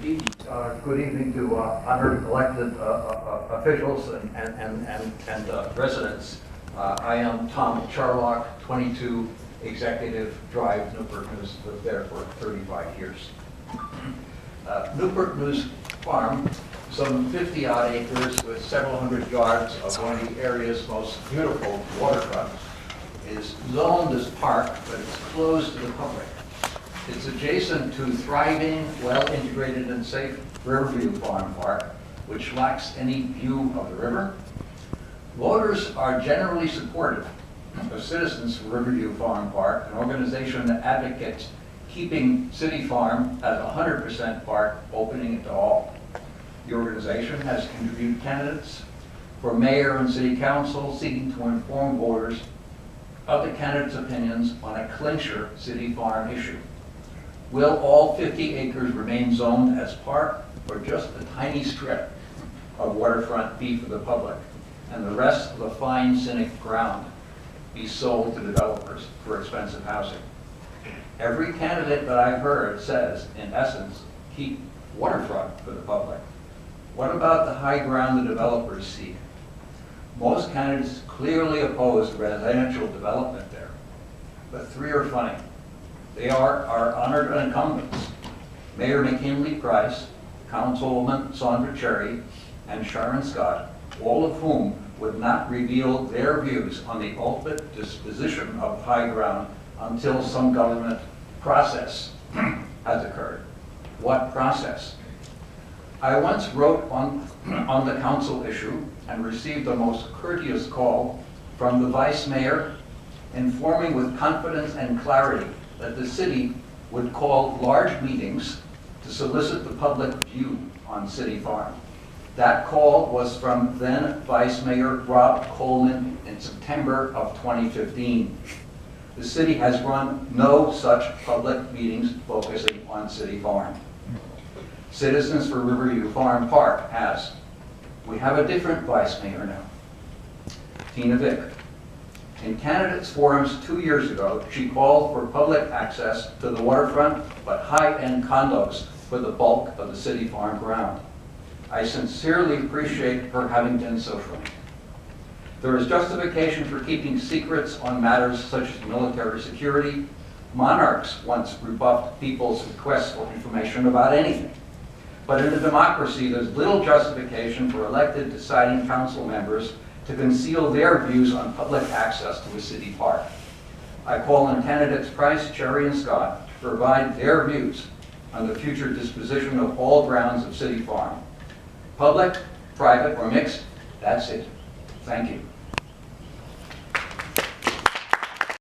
Good evening to honored elected officials and residents. I am Tom Charlock, 22 Executive Drive, Newport News, lived there for 35 years. Newport News Farm, some 50-odd acres with several hundred yards of one of the area's most beautiful waterfronts, is zoned as park, but it's closed to the public. It's adjacent to thriving, well-integrated and safe Riverview Farm Park, which lacks any view of the river. Voters are generally supportive of Citizens for Riverview Farm Park, an organization that advocates keeping City Farm as 100% park, opening it to all. The organization has interviewed candidates for mayor and city council, seeking to inform voters of the candidates' opinions on a clincher City Farm issue. Will all 50 acres remain zoned as park, or just a tiny strip of waterfront be for the public, and the rest of the fine scenic ground be sold to developers for expensive housing? Every candidate that I've heard says, in essence, keep waterfront for the public. What about the high ground the developers seek? Most candidates clearly oppose residential development there, but three are funny. They are our honored incumbents, Mayor McKinley Price, Councilwoman Sandra Cherry, and Sharon Scott, all of whom would not reveal their views on the ultimate disposition of high ground until some government process has occurred. What process? I once wrote on the council issue and received the most courteous call from the vice mayor, informing with confidence and clarity that the city would call large meetings to solicit the public view on City Farm. That call was from then Vice Mayor Rob Coleman in September of 2015. The city has run no such public meetings focusing on City Farm. Citizens for Riverview Farm Park has. We have a different vice mayor now, Tina Vick. In candidates forums 2 years ago, she called for public access to the waterfront, but high-end condos for the bulk of the City Farm ground. I sincerely appreciate her having been so frank. There is justification for keeping secrets on matters such as military security. Monarchs once rebuffed people's requests for information about anything. But in a democracy, there's little justification for elected deciding council members to conceal their views on public access to a city park. I call on candidates Price, Cherry, and Scott to provide their views on the future disposition of all grounds of City Farm. Public, private, or mixed, that's it. Thank you.